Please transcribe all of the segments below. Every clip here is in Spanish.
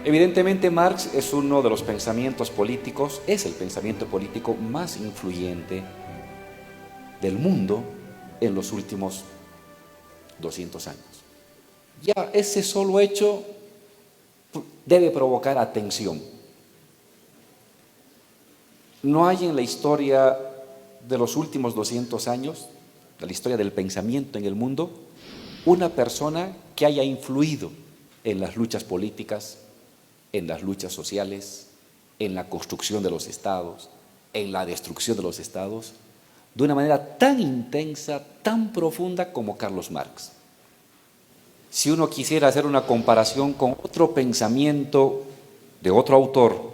Evidentemente Marx es uno de los pensamientos políticos, es el pensamiento político más influyente del mundo en los últimos 200 años. Ya ese solo hecho debe provocar atención. No hay en la historia de los últimos 200 años, de la historia del pensamiento en el mundo, una persona que haya influido en las luchas políticas, en las luchas sociales, en la construcción de los estados, en la destrucción de los estados, de una manera tan intensa, tan profunda como Carlos Marx. Si uno quisiera hacer una comparación con otro pensamiento de otro autor,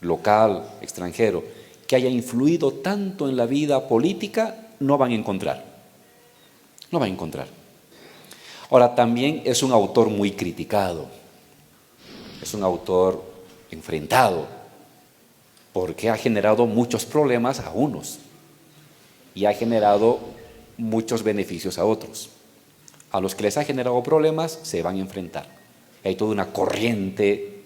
local, extranjero, que haya influido tanto en la vida política, no van a encontrar. No van a encontrar. Ahora, también es un autor muy criticado, es un autor enfrentado, porque ha generado muchos problemas a unos y ha generado muchos beneficios a otros. A los que les ha generado problemas se van a enfrentar. Hay toda una corriente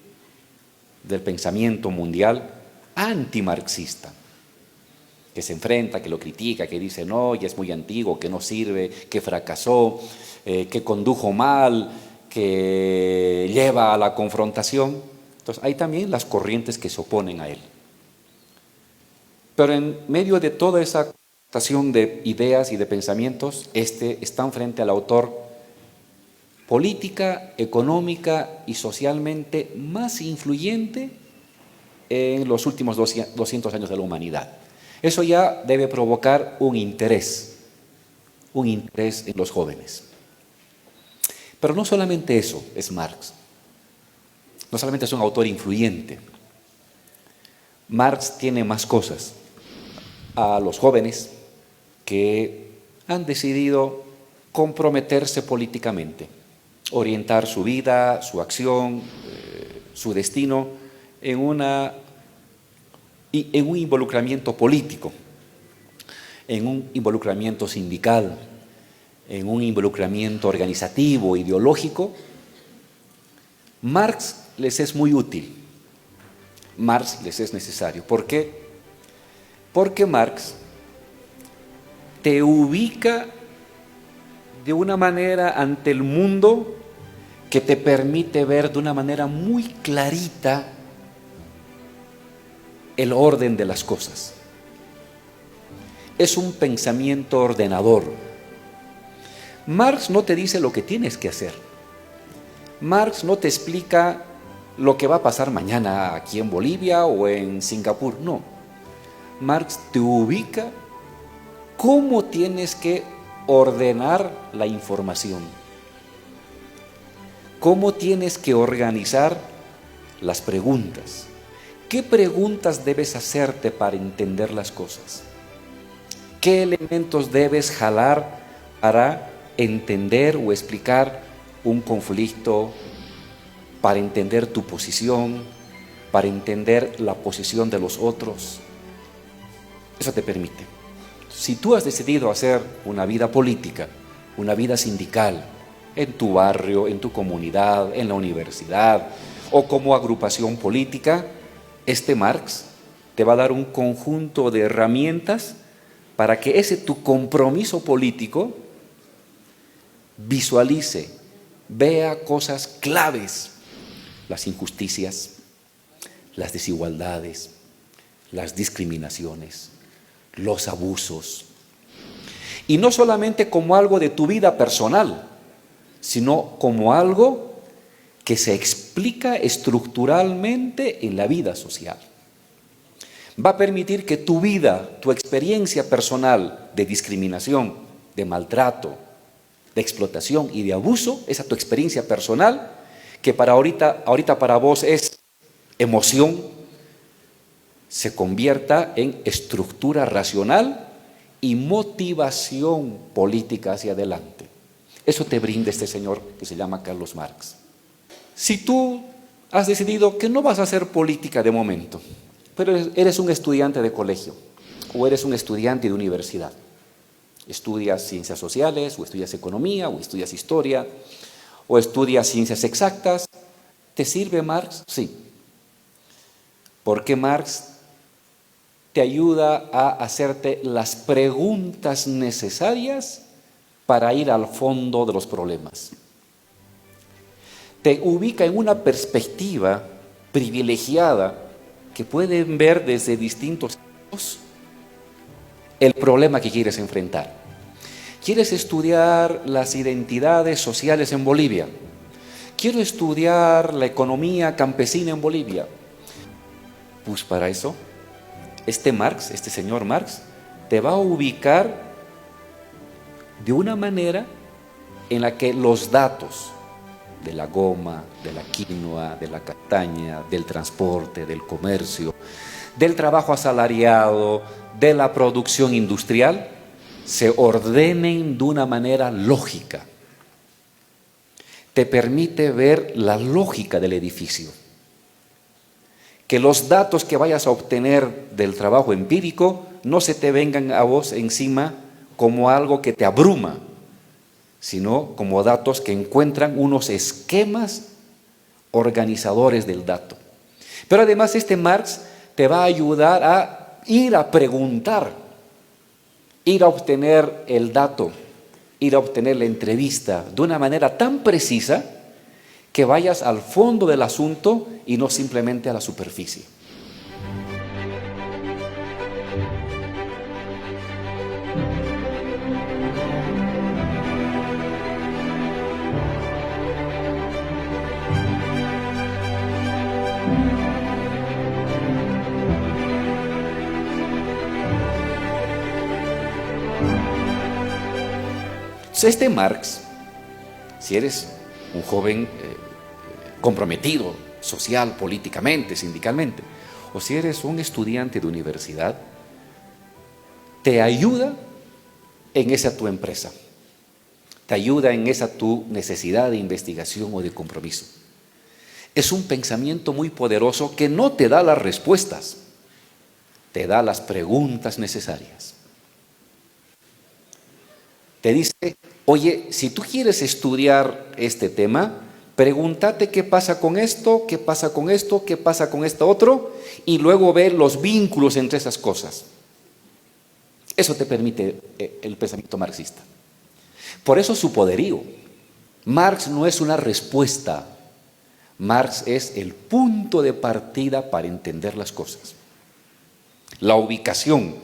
del pensamiento mundial antimarxista, que se enfrenta, que lo critica, que dice no, ya es muy antiguo, que no sirve, que fracasó, que condujo mal, que lleva a la confrontación. Entonces hay también las corrientes que se oponen a él. Pero en medio de toda esa confrontación de ideas y de pensamientos, están frente al autor política, económica y socialmente más influyente en los últimos 200 años de la humanidad. Eso ya debe provocar un interés en los jóvenes. Pero no solamente eso es Marx, no solamente es un autor influyente. Marx tiene más cosas. A los jóvenes que han decidido comprometerse políticamente, orientar su vida, su acción, su destino en un involucramiento político, en un involucramiento sindical, en un involucramiento organizativo, ideológico. Marx les es muy útil, Marx les es necesario. ¿Por qué? Porque Marx te ubica de una manera ante el mundo que te permite ver de una manera muy clarita el orden de las cosas. Es un pensamiento ordenador. Marx no te dice lo que tienes que hacer. Marx no te explica lo que va a pasar mañana aquí en Bolivia o en Singapur, no. Marx te ubica cómo tienes que ordenar la información, cómo tienes que organizar las preguntas, qué preguntas debes hacerte para entender las cosas, qué elementos debes jalar para entender o explicar un conflicto, para entender tu posición, para entender la posición de los otros. Eso te permite. Si tú has decidido hacer una vida política, una vida sindical, en tu barrio, en tu comunidad, en la universidad o como agrupación política, Marx te va a dar un conjunto de herramientas para que ese tu compromiso político visualice, vea cosas claves, las injusticias, las desigualdades, las discriminaciones, los abusos. Y no solamente como algo de tu vida personal, sino como algo que se explica estructuralmente en la vida social. Va a permitir que tu vida, tu experiencia personal de discriminación, de maltrato, de explotación y de abuso, esa tu experiencia personal, que para ahorita para vos es emoción, se convierta en estructura racional y motivación política hacia adelante. Eso te brinda este señor que se llama Carlos Marx. Si tú has decidido que no vas a hacer política de momento, pero eres un estudiante de colegio o eres un estudiante de universidad, estudias ciencias sociales o estudias economía o estudias historia o estudias ciencias exactas, ¿Te sirve Marx? Sí. Porque Marx te ayuda a hacerte las preguntas necesarias para ir al fondo de los problemas. Te ubica en una perspectiva privilegiada que pueden ver desde distintos ángulos el problema que quieres enfrentar. ¿Quieres estudiar las identidades sociales en Bolivia? Quiero estudiar la economía campesina en Bolivia. Pues para eso, este señor Marx, te va a ubicar de una manera en la que los datos de la goma, de la quinoa, de la castaña, del transporte, del comercio, del trabajo asalariado, de la producción industrial, se ordenen de una manera lógica. Te permite ver la lógica del edificio. Que los datos que vayas a obtener del trabajo empírico no se te vengan a vos encima como algo que te abruma, sino como datos que encuentran unos esquemas organizadores del dato. Pero además Marx te va a ayudar a ir a preguntar, ir a obtener el dato, ir a obtener la entrevista de una manera tan precisa que vayas al fondo del asunto y no simplemente a la superficie. Entonces, Marx, si eres un joven comprometido social, políticamente, sindicalmente, o si eres un estudiante de universidad, te ayuda en esa tu empresa, te ayuda en esa tu necesidad de investigación o de compromiso. Es un pensamiento muy poderoso que no te da las respuestas, te da las preguntas necesarias. Te dice, oye, si tú quieres estudiar este tema, pregúntate qué pasa con esto, qué pasa con esto, qué pasa con esto otro, y luego ver los vínculos entre esas cosas. Eso te permite el pensamiento marxista. Por eso su poderío. Marx no es una respuesta, Marx es el punto de partida para entender las cosas. La ubicación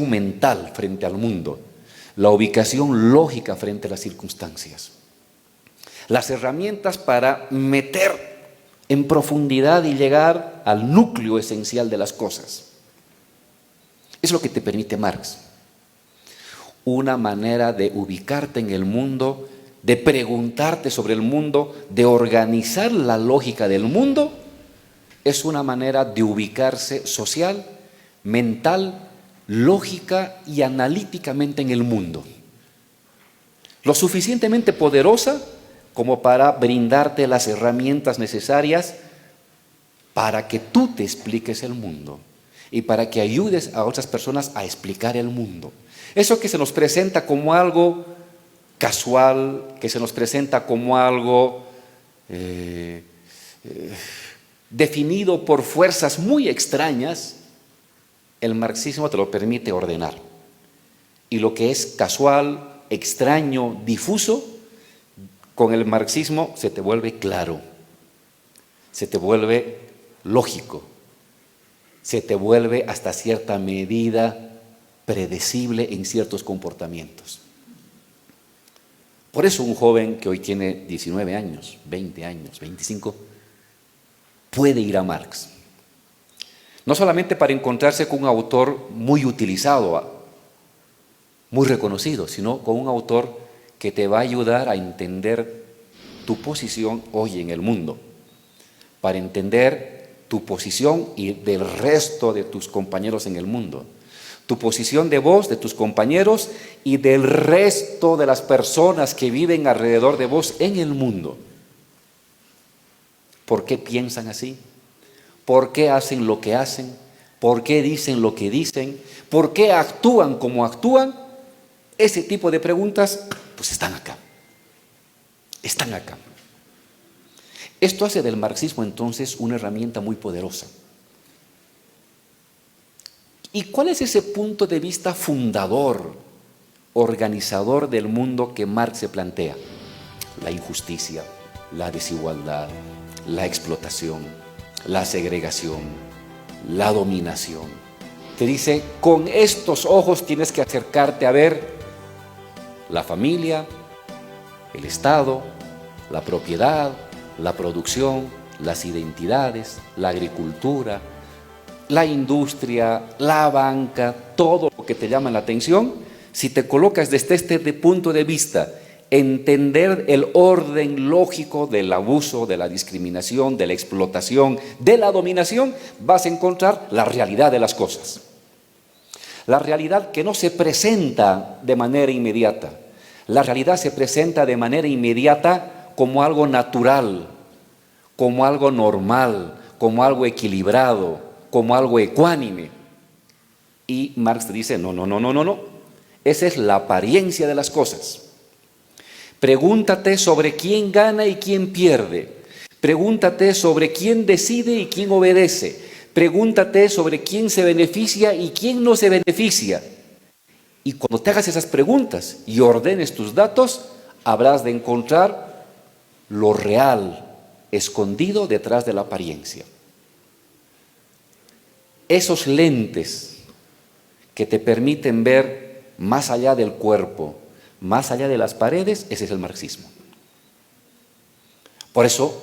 mental frente al mundo, la ubicación lógica frente a las circunstancias. Las herramientas para meter en profundidad y llegar al núcleo esencial de las cosas. Es lo que te permite Marx. Una manera de ubicarte en el mundo, de preguntarte sobre el mundo, de organizar la lógica del mundo, es una manera de ubicarse social, mental, lógica y analíticamente en el mundo. Lo suficientemente poderosa como para brindarte las herramientas necesarias para que tú te expliques el mundo y para que ayudes a otras personas a explicar el mundo. Eso que se nos presenta como algo casual, que se nos presenta como algo definido por fuerzas muy extrañas, el marxismo te lo permite ordenar. Y lo que es casual, extraño, difuso, con el marxismo se te vuelve claro, se te vuelve lógico, se te vuelve hasta cierta medida predecible en ciertos comportamientos. Por eso un joven que hoy tiene 19 años, 20 años, 25, puede ir a Marx. No solamente para encontrarse con un autor muy utilizado, muy reconocido, sino con un autor que te va a ayudar a entender tu posición hoy en el mundo, para entender tu posición y del resto de tus compañeros en el mundo, tu posición de vos, de tus compañeros y del resto de las personas que viven alrededor de vos en el mundo. ¿Por qué piensan así? ¿Por qué hacen lo que hacen? ¿Por qué dicen lo que dicen? ¿Por qué actúan como actúan? Ese tipo de preguntas, pues están acá. Están acá. Esto hace del marxismo entonces una herramienta muy poderosa. ¿Y cuál es ese punto de vista fundador, organizador del mundo que Marx se plantea? La injusticia, la desigualdad, la explotación, la segregación, la dominación. Te dice, con estos ojos tienes que acercarte a ver la familia, el Estado, la propiedad, la producción, las identidades, la agricultura, la industria, la banca, todo lo que te llama la atención. Si te colocas desde este punto de vista, entender el orden lógico del abuso, de la discriminación, de la explotación, de la dominación, vas a encontrar la realidad de las cosas. La realidad que no se presenta de manera inmediata. La realidad se presenta de manera inmediata como algo natural, como algo normal, como algo equilibrado, como algo ecuánime. Y Marx dice, no. Esa es la apariencia de las cosas. Pregúntate sobre quién gana y quién pierde. Pregúntate sobre quién decide y quién obedece. Pregúntate sobre quién se beneficia y quién no se beneficia. Y cuando te hagas esas preguntas y ordenes tus datos, habrás de encontrar lo real escondido detrás de la apariencia. Esos lentes que te permiten ver más allá del cuerpo, más allá de las paredes, ese es el marxismo. Por eso,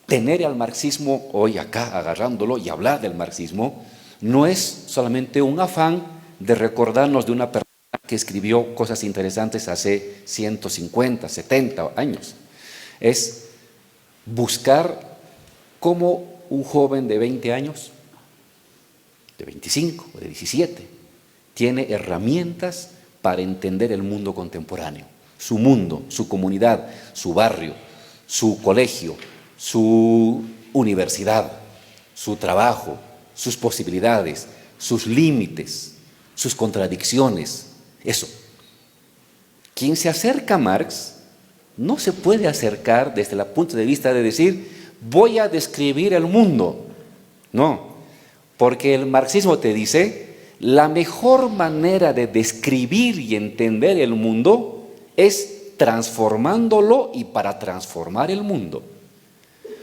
tener al marxismo hoy acá, agarrándolo y hablar del marxismo, no es solamente un afán de recordarnos de una persona que escribió cosas interesantes hace 150, 70 años. Es buscar cómo un joven de 20 años, de 25 o de 17, tiene herramientas para entender el mundo contemporáneo, su mundo, su comunidad, su barrio, su colegio, su universidad, su trabajo, sus posibilidades, sus límites, sus contradicciones. Eso. Quien se acerca a Marx no se puede acercar desde el punto de vista de decir, voy a describir el mundo. No, porque el marxismo te dice, la mejor manera de describir y entender el mundo es transformándolo y para transformar el mundo.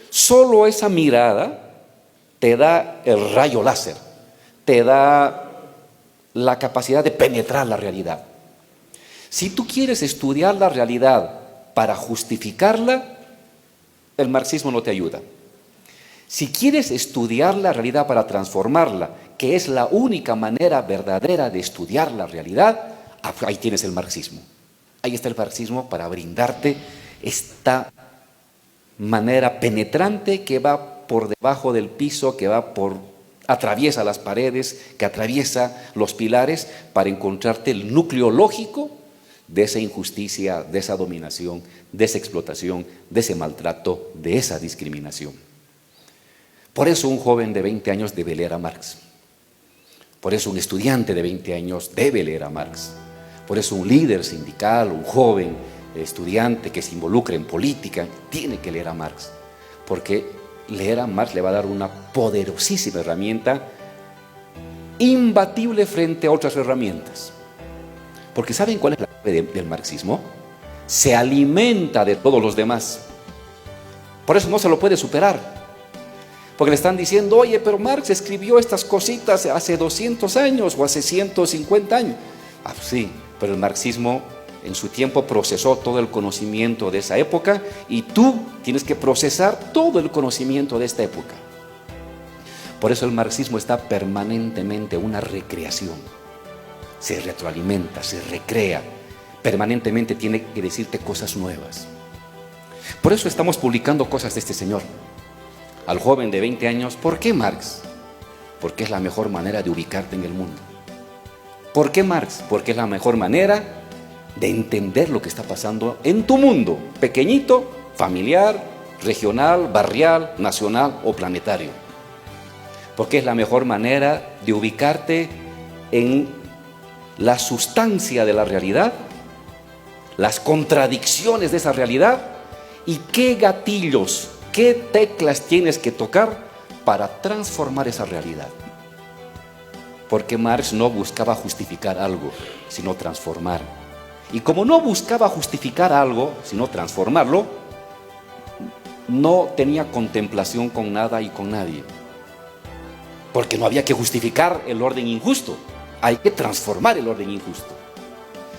Solo esa mirada te da el rayo láser, te da la capacidad de penetrar la realidad. Si tú quieres estudiar la realidad para justificarla, el marxismo no te ayuda. Si quieres estudiar la realidad para transformarla, que es la única manera verdadera de estudiar la realidad, ahí tienes el marxismo. Ahí está el marxismo para brindarte esta manera penetrante que va por debajo del piso, que va atraviesa las paredes, que atraviesa los pilares para encontrarte el núcleo lógico de esa injusticia, de esa dominación, de esa explotación, de ese maltrato, de esa discriminación. Por eso un joven de 20 años debe leer a Marx. Por eso un estudiante de 20 años debe leer a Marx. Por eso un líder sindical, un joven estudiante que se involucre en política, tiene que leer a Marx. Porque leer a Marx le va a dar una poderosísima herramienta, imbatible frente a otras herramientas. Porque ¿saben cuál es la clave del marxismo? Se alimenta de todos los demás. Por eso no se lo puede superar. Porque le están diciendo, oye, pero Marx escribió estas cositas hace 200 años o hace 150 años. Ah, sí, pero el marxismo en su tiempo procesó todo el conocimiento de esa época y tú tienes que procesar todo el conocimiento de esta época. Por eso el marxismo está permanentemente en una recreación. Se retroalimenta, se recrea, permanentemente tiene que decirte cosas nuevas. Por eso estamos publicando cosas de este señor. Al joven de 20 años, ¿por qué Marx? Porque es la mejor manera de ubicarte en el mundo. ¿Por qué Marx? Porque es la mejor manera de entender lo que está pasando en tu mundo, pequeñito, familiar, regional, barrial, nacional o planetario. Porque es la mejor manera de ubicarte en la sustancia de la realidad, las contradicciones de esa realidad y qué gatillos, qué teclas tienes que tocar para transformar esa realidad. Porque Marx no buscaba justificar algo, sino transformar. Y como no buscaba justificar algo, sino transformarlo, no tenía contemplación con nada y con nadie. Porque no había que justificar el orden injusto, hay que transformar el orden injusto.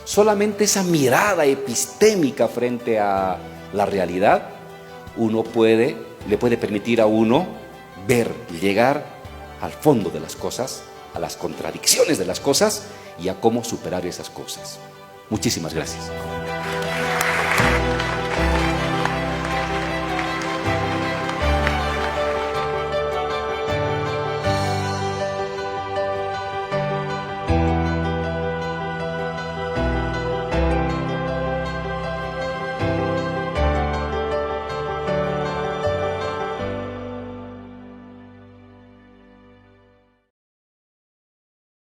Solamente esa mirada epistémica frente a la realidad, le puede permitir a uno ver, llegar al fondo de las cosas, a las contradicciones de las cosas y a cómo superar esas cosas. Muchísimas gracias.